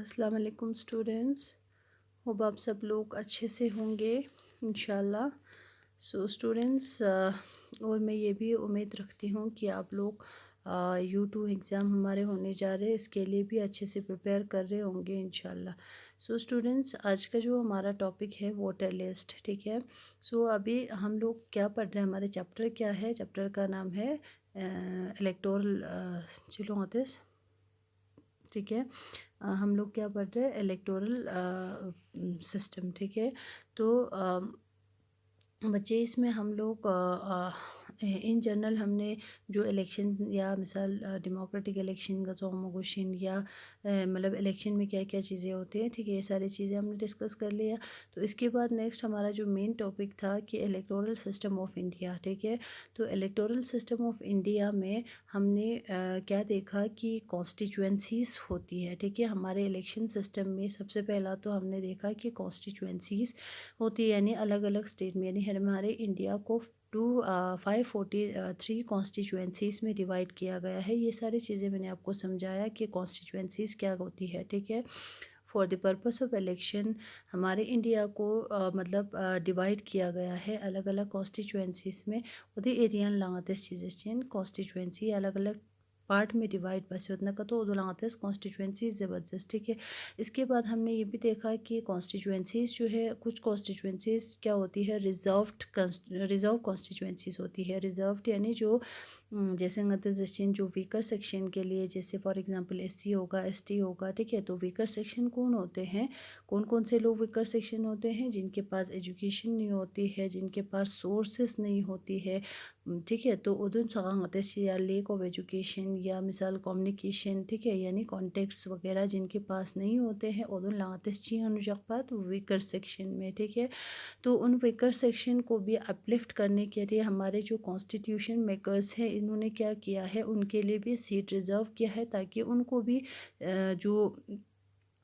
अस्सलाम वालेकुम students. Hope आप सब लोग अच्छे से होंगे इंशाल्लाह। सो स्टूडेंट्स, और मैं ये भी उम्मीद रखती हूँ कि आप लोग U2 एग्ज़ाम हमारे होने जा रहे हैं, इसके लिए भी अच्छे से प्रिपेयर कर रहे होंगे इंशाल्लाह। सो स्टूडेंट्स, आज का जो हमारा टॉपिक है वोटर लिस्ट, ठीक है। सो अभी हम लोग क्या पढ़ रहे हैं, हमारे चैप्टर क्या है, चैप्टर का नाम है इलेक्टोरल चलो आतिश, ठीक है। हम लोग क्या पढ़ रहे हैं, इलेक्टोरल सिस्टम, ठीक है। तो बच्चे इसमें हम लोग इन जनरल हमने जो इलेक्शन या मिसाल डेमोक्रेटिक इलेक्शन का सोमोगोशिन या मतलब इलेक्शन में क्या क्या चीज़ें होती हैं, ठीक है, ये सारी चीज़ें हमने डिस्कस कर लिया। तो इसके बाद नेक्स्ट हमारा जो मेन टॉपिक था कि इलेक्टोरल सिस्टम ऑफ इंडिया, ठीक है। तो इलेक्टोरल सिस्टम ऑफ इंडिया में हमने क्या देखा कि कॉन्स्टिट्यूएंसीज़ होती है, ठीक है। हमारे इलेक्शन सिस्टम में सबसे पहला तो हमने देखा कि कॉन्स्टिट्यूएंसीज़ होती है, यानी अलग अलग स्टेट में, यानी हमारे इंडिया को 543 कॉन्स्टिट्यूएंसीज़ में डिवाइड किया गया है। ये सारी चीज़ें मैंने आपको समझाया कि कॉन्स्टिट्यूएंसीज़ क्या होती है, ठीक है। For the purpose of election हमारे इंडिया को मतलब डिवाइड किया गया है अलग अलग कॉन्स्टिट्यूएंसीज़ में। उदी एरियन लांगतेस चीज़ें कॉन्स्टिट्यूएंसी अलग अलग पार्ट में डिवाइड बस उतना का तो उदो लांगतेस कॉन्स्टिट्यूएंसीज ज़बरदस्त, ठीक है। इसके बाद हमने ये भी देखा कि कॉन्स्टिट्यूएंसीज़ जो है, कुछ कॉन्स्टिट्यूएंसीज़ क्या होती है, रिज़र्व कॉन्स्टिट्यूएंसीज़ होती है। रिज़र्व्ड यानी जो जैसे सेक्शन जो वीकर सेक्शन के लिए, जैसे फॉर एग्जांपल SC होगा, ST होगा, ठीक है। तो वीकर सेक्शन कौन होते हैं, कौन कौन से लोग वीकर सेक्शन होते हैं, जिनके पास एजुकेशन नहीं होती है, जिनके पास सोर्सेस नहीं होती है, ठीक है। तो उदन सगाते या लेक ऑफ एजुकेशन या मिसाल कम्युनिकेशन, ठीक है, यानी कॉन्टेक्ट्स वगैरह जिनके पास नहीं होते हैं, उदन लाते अनुजकपात वीकर सेक्शन में, ठीक है। तो उन वीकर सेक्शन को भी अपलिफ्ट करने के लिए हमारे जो कॉन्स्टिट्यूशन मेकर्स हैं, इन्होंने क्या किया है, उनके लिए भी सीट रिज़र्व किया है, ताकि उनको भी जो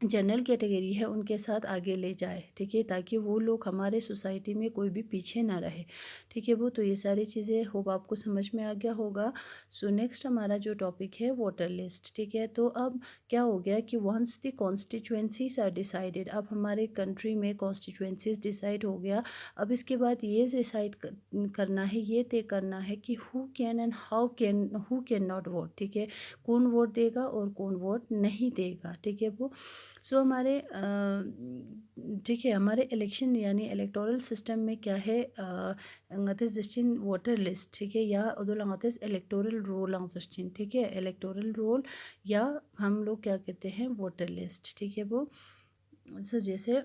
जनरल कैटेगरी है उनके साथ आगे ले जाए, ठीक है, ताकि वो लोग हमारे सोसाइटी में कोई भी पीछे ना रहे, ठीक है। वो तो ये सारी चीज़ें होप आपको समझ में आ गया होगा। सो नेक्स्ट हमारा जो टॉपिक है वोटर लिस्ट, ठीक है। तो अब क्या हो गया कि once the constituencies are decided, अब हमारे कंट्री में कॉन्स्टिट्यूएंसीज डिसाइड हो गया। अब इसके बाद ये डिसाइड करना है, ये तय करना है कि who can and who can not vote, ठीक है। कौन वोट देगा और कौन वोट नहीं देगा, ठीक है। वो सो हमारे ठीक है, हमारे इलेक्शन यानी इलेक्टोरल सिस्टम में क्या है, जस्टिन वोटर लिस्ट, ठीक है, या उदुलंगतिस इलेक्टोरल रोल जस्टिन, ठीक है, इलेक्टोरल रोल या हम लोग क्या कहते हैं वोटर लिस्ट, ठीक है। वो सो जैसे,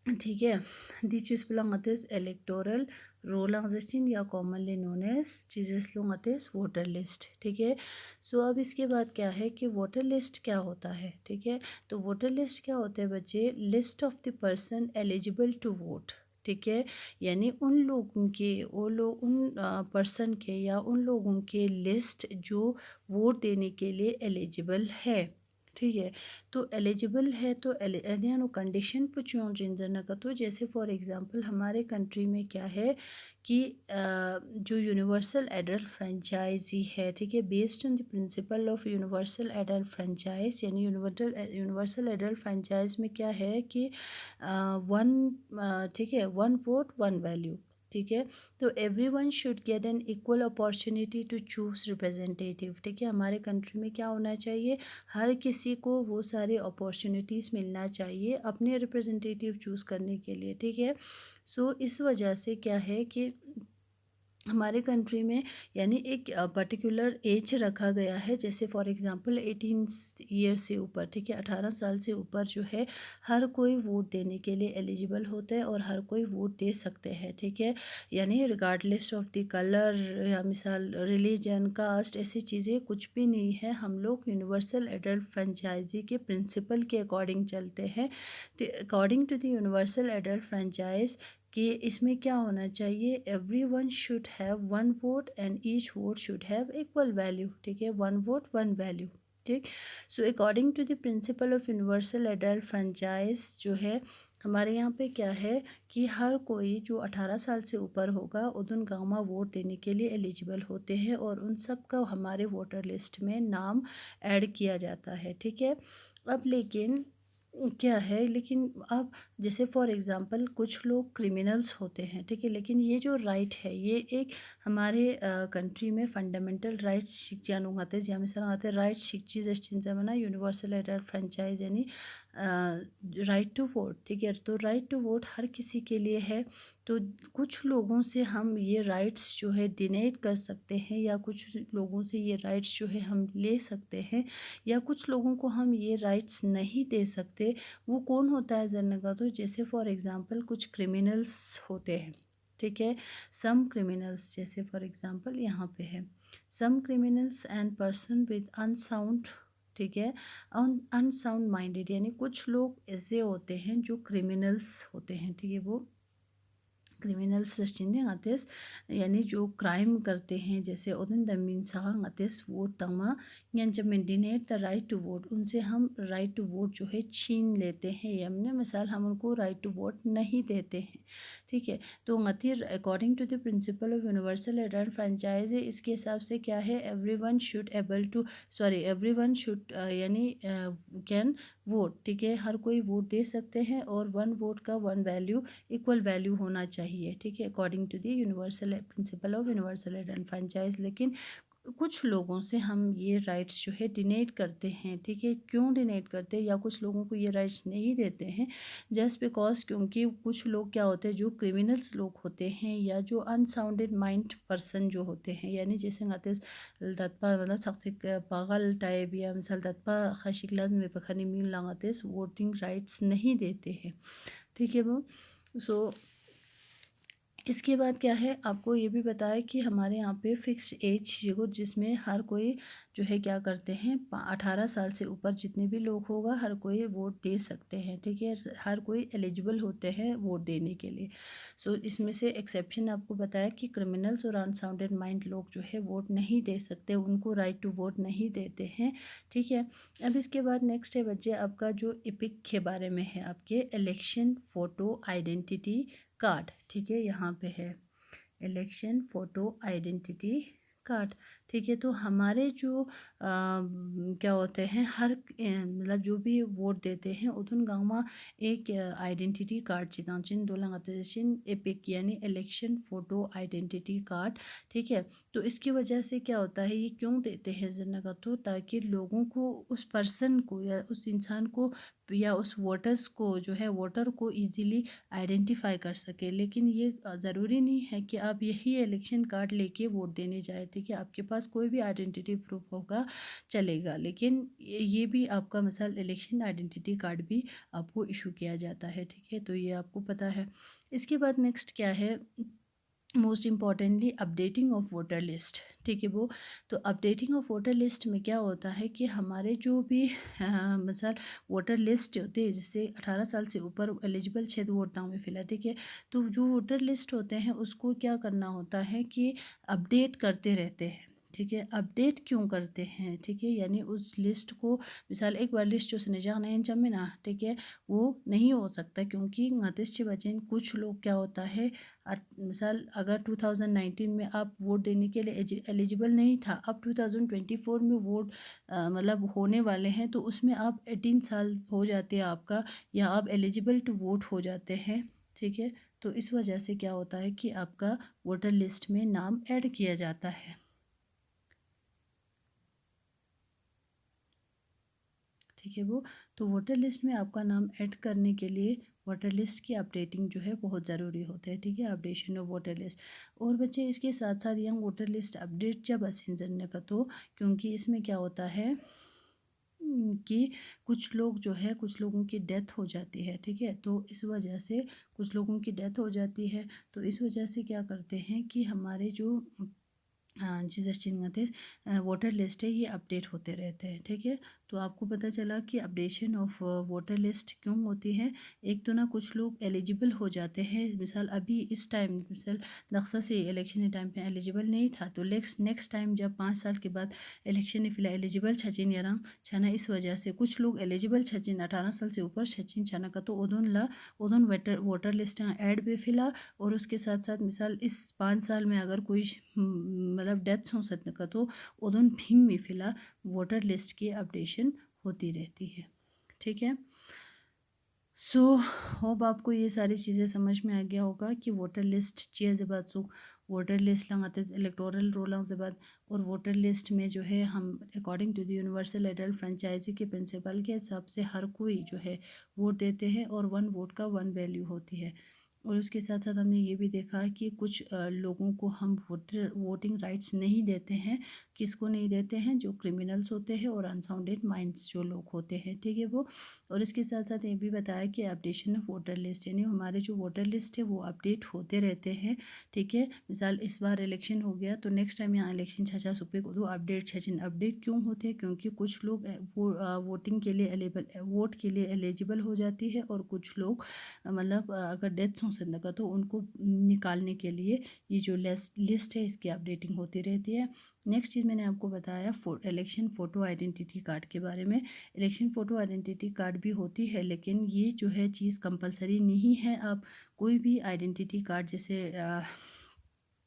ठीक है, दी चीज़ बिलोंगतिस इलेक्टोरल रोल जस्टिन या कॉमनली नोन एज चीज़ेस लोंगतिस वोटर लिस्ट, ठीक है। सो अब इसके बाद क्या है कि वोटर लिस्ट क्या होता है, ठीक है। तो वोटर लिस्ट क्या होता है बच्चे, list of the person eligible to vote, ठीक है, यानी उन लोगों के, वो लोग उन पर्सन के या उन लोगों के लिस्ट जो वोट देने के लिए एलिजिबल है, ठीक है। तो एलिजिबल है तो यानी कंडीशन पूछो जिन का, तो जैसे फॉर एग्जांपल हमारे कंट्री में क्या है कि जो यूनिवर्सल एडल्ट फ्रेंचाइजी है, ठीक है, based on the principle of universal adult franchise, यानी यूनिवर्सल एडल्ट फ्रेंचाइज में क्या है कि ठीक है, वन वोट वन वैल्यू, ठीक है। तो everyone should get an equal opportunity to choose representative, ठीक है। हमारे कंट्री में क्या होना चाहिए, हर किसी को वो सारे अपॉर्चुनिटीज़ मिलना चाहिए अपने रिप्रेजेंटेटिव चूज़ करने के लिए, ठीक है। सो इस वजह से क्या है कि हमारे कंट्री में यानी एक पर्टिकुलर एज रखा गया है, जैसे फॉर एग्जांपल 18 ईयर से ऊपर, ठीक है, 18 साल से ऊपर जो है हर कोई वोट देने के लिए एलिजिबल होता है और हर कोई वोट दे सकते हैं, ठीक है। यानी रिगार्डलेस ऑफ द कलर या मिसाल रिलीजन, कास्ट, ऐसी चीज़ें कुछ भी नहीं है। हम लोग यूनिवर्सल एडल्ट फ्रेंचाइजी के प्रिंसिपल के अकॉर्डिंग चलते हैं। तो according to the universal adult franchise कि इसमें क्या होना चाहिए, everyone should have one vote and each vote should have equal value, ठीक है, वन वोट वन वैल्यू, ठीक। So according to the principle of universal adult franchise जो है हमारे यहाँ पे क्या है कि हर कोई जो 18 साल से ऊपर होगा उन गाँव वोट देने के लिए एलिजिबल होते हैं और उन सब का हमारे वोटर लिस्ट में नाम ऐड किया जाता है, ठीक है। अब लेकिन क्या है, लेकिन अब जैसे फॉर एग्ज़ाम्पल कुछ लोग क्रिमिनल्स होते हैं, ठीक है, लेकिन ये जो राइट है ये एक हमारे कंट्री में फंडामेंटल राइट्स शिक्षण आते हैं आते राइट्स शिक्षी जस्टिन यूनिवर्सल एडल्ट फ्रेंचाइज यानी राइट टू वोट, ठीक है। तो राइट टू वोट हर किसी के लिए है। तो कुछ लोगों से हम ये राइट्स जो है डिनेट कर सकते हैं, या कुछ लोगों से ये राइट्स जो है हम ले सकते हैं, या कुछ लोगों को हम ये राइट्स नहीं दे सकते। वो कौन होता है जनरल का, तो जैसे फॉर एग्ज़ाम्पल कुछ क्रिमिनल्स होते हैं, ठीक है। सम क्रिमिनल्स, जैसे फॉर एग्ज़ाम्पल यहाँ पे है some criminals and person with unsound, ठीक है, अनसाउंड माइंडेड, यानी कुछ लोग ऐसे होते हैं जो क्रिमिनल्स होते हैं, ठीक है। वो क्रिमिनल्स आतेस यानी जो क्राइम करते हैं, जैसे उदन दमीन सहा आतेस वोट तंगमा यान जब मेंटेनेट द राइट टू वोट, उनसे हम राइट टू वोट जो है छीन लेते हैं, या हमने मिसाल हम उनको राइट टू वोट नहीं देते हैं, ठीक है। तो गतिर according to the principle of universal adult franchise है, इसके हिसाब से क्या है, everyone should able to everyone should यानी कैन वोट, ठीक है, हर कोई वोट दे सकते हैं, और वन वोट का वन वैल्यू इक्वल वैल्यू होना चाहिए, ठीक है, according to the universal principle of universal and franchise. लेकिन कुछ लोगों से हम ये राइट्स जो है डिनेट करते हैं, ठीक है। क्यों डिनेट करते हैं, या कुछ लोगों को ये राइट्स नहीं देते हैं, जस्ट बिकॉज क्योंकि कुछ लोग क्या होते हैं, जो क्रिमिनल्स लोग होते हैं, या जो अनसाउंडेड माइंड पर्सन जो होते हैं, यानी जैसे आते दत्पा मतलब सक्सिक पागल टाइप, या मिसाल दत्पा खाशिकलाज में पखनी मिल लगाते वोटिंग राइट्स नहीं देते हैं, ठीक है। वो सो इसके बाद क्या है, आपको ये भी बताया कि हमारे यहाँ पे फिक्स एज जो जिसमें हर कोई जो है क्या करते हैं, 18 साल से ऊपर जितने भी लोग होगा हर कोई वोट दे सकते हैं, ठीक है, हर कोई एलिजिबल होते हैं वोट देने के लिए। सो इसमें से एक्सेप्शन आपको बताया कि क्रिमिनल्स और अनसाउंडेड माइंड लोग जो है वोट नहीं दे सकते, उनको राइट टू वोट नहीं देते हैं, ठीक है। अब इसके बाद नेक्स्ट है बच्चे आपका जो इपिक के बारे में है, आपके इलेक्शन फ़ोटो आइडेंटिटी कार्ड, ठीक है, यहाँ पे है इलेक्शन फ़ोटो आइडेंटिटी कार्ड, ठीक है। तो हमारे जो क्या होते हैं, हर मतलब जो भी वोट देते हैं उधन गाँव में एक आइडेंटिटी कार्ड चिताचिन दो लगाचिन एपिक यानी इलेक्शन फ़ोटो आइडेंटिटी कार्ड, ठीक है। तो इसकी वजह से क्या होता है, ये क्यों देते हैं जनका, तो ताकि लोगों को उस पर्सन को या उस इंसान को या उस वोटर्स को जो है वोटर को इजीली आइडेंटिफाई कर सके। लेकिन ये ज़रूरी नहीं है कि आप यही इलेक्शन कार्ड लेके वोट देने जाए, ठीक है, आपके पास कोई भी आइडेंटिटी प्रूफ होगा चलेगा, लेकिन ये भी आपका मिसाल इलेक्शन आइडेंटिटी कार्ड भी आपको इशू किया जाता है, ठीक है। तो ये आपको पता है। इसके बाद नेक्स्ट क्या है, most importantly updating of voter list, ठीक है। वो तो अपडेटिंग ऑफ वोटर लिस्ट में क्या होता है कि हमारे जो भी मिसाल वोटर लिस्ट होते हैं, जिससे 18 साल से ऊपर एलिजिबल छेद वोटाओं में फिलहाल, ठीक है। तो जो वोटर लिस्ट होते हैं उसको क्या करना होता है कि अपडेट करते रहते हैं, ठीक है। अपडेट क्यों करते हैं, ठीक है, यानी उस लिस्ट को मिसाल एक बार लिस्ट जो सनेजा नहीं जमे ना, ठीक है, वो नहीं हो सकता, क्योंकि गातिश बचन कुछ लोग क्या होता है, मिसाल अगर 2019 में आप वोट देने के लिए एलिजिबल नहीं था, अब 2024 में वोट मतलब होने वाले हैं, तो उसमें आप 18 साल हो जाते हैं आपका, या आप एलिजिबल टू वोट हो जाते हैं, ठीक है। तो इस वजह से क्या होता है कि आपका वोटर लिस्ट में नाम ऐड किया जाता है, ठीक है। वो तो वोटर लिस्ट में आपका नाम ऐड करने के लिए वोटर लिस्ट की अपडेटिंग जो है बहुत ज़रूरी होता है, ठीक है, अपडेशन ऑफ वोटर लिस्ट। और बच्चे इसके साथ साथ यहाँ वोटर लिस्ट अपडेट जब असिन जनने का, तो क्योंकि इसमें क्या होता है कि कुछ लोग जो है कुछ लोगों की डेथ हो जाती है, ठीक है। तो इस वजह से कुछ लोगों की डेथ हो जाती है, तो इस वजह से क्या करते हैं कि हमारे जो जिस वोटर लिस्ट है ये अपडेट होते रहते हैं, ठीक है। तो आपको पता चला कि अपडेशन ऑफ वोटर लिस्ट क्यों होती है। एक तो ना कुछ लोग एलिजिबल हो जाते हैं, मिसाल अभी इस टाइम मिसाल नक्शा से इलेक्शन के टाइम पे एलिजिबल नहीं था, तो नेक्स्ट टाइम जब 5 साल के बाद इलेक्शन फिलहाल एलिजिबल छचिन या छना, इस वजह से कुछ लोग एलिजिबल छचिन 18 साल से ऊपर छचिन छना का, तो ओदोन वोटर लिस्ट ऐड भी फिला। और उसके साथ साथ मिसाल इस 5 साल में अगर कोई मतलब डेथ्स हो सकते का, तो उदन भिंग में फिलहाल वोटर लिस्ट की अपडेशन होती रहती है। ठीक है। सो होप आपको ये सारी चीज़ें समझ में आ गया होगा कि वोटर लिस्ट चीज़ ज़बाद सो वोटर लिस्ट लंगाते इलेक्टोरल रोल ज़बाद और वोटर लिस्ट में जो है हम according to the universal adult franchise के प्रिंसिपल के हिसाब से हर कोई जो है वोट देते हैं और वन वोट का वन वैल्यू होती है। और उसके साथ साथ हमने ये भी देखा कि कुछ लोगों को हम वोटिंग राइट्स नहीं देते हैं। किसको नहीं देते हैं? जो क्रिमिनल्स होते हैं और अनसाउंडेड माइंड्स जो लोग होते हैं, ठीक है वो। और इसके साथ साथ ये भी बताया कि अपडेशन ऑफ वोटर लिस्ट यानी हमारे जो वोटर लिस्ट है वो अपडेट होते रहते हैं, ठीक है। मिसाल इस बार इलेक्शन हो गया तो नेक्स्ट टाइम यहाँ इलेक्शन छचा सुपे को अपडेट छचिन अपडेट क्यों होते हैं? क्योंकि कुछ लोग वोटिंग के लिए वोट के लिए एलिजिबल हो जाती है और कुछ लोग मतलब अगर डेथ्स हो सकता तो उनको निकालने के लिए ये जो लिस्ट है इसकी अपडेटिंग होती रहती है। नेक्स्ट चीज़ मैंने आपको बताया इलेक्शन फ़ोटो आइडेंटिटी कार्ड के बारे में। इलेक्शन फ़ोटो आइडेंटिटी कार्ड भी होती है लेकिन ये जो है चीज़ कंपलसरी नहीं है। आप कोई भी आइडेंटिटी कार्ड जैसे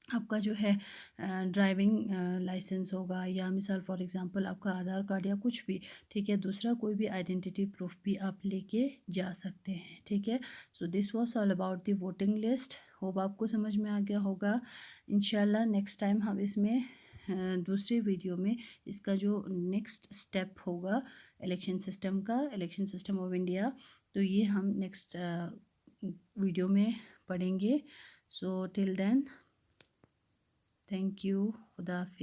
आपका जो है ड्राइविंग लाइसेंस होगा या मिसाल फॉर एग्जांपल आपका आधार कार्ड या कुछ भी, ठीक है, दूसरा कोई भी आइडेंटिटी प्रूफ भी आप लेके जा सकते हैं, ठीक है। So this was all about the voting list. Hope आपको समझ में आ गया होगा। इंशाल्लाह नेक्स्ट टाइम हम इसमें दूसरे वीडियो में इसका जो नेक्स्ट स्टेप होगा इलेक्शन सिस्टम का, इलेक्शन सिस्टम ऑफ इंडिया, तो ये हम नेक्स्ट वीडियो में पढ़ेंगे। So till then thank you. खुदा हाफिज़।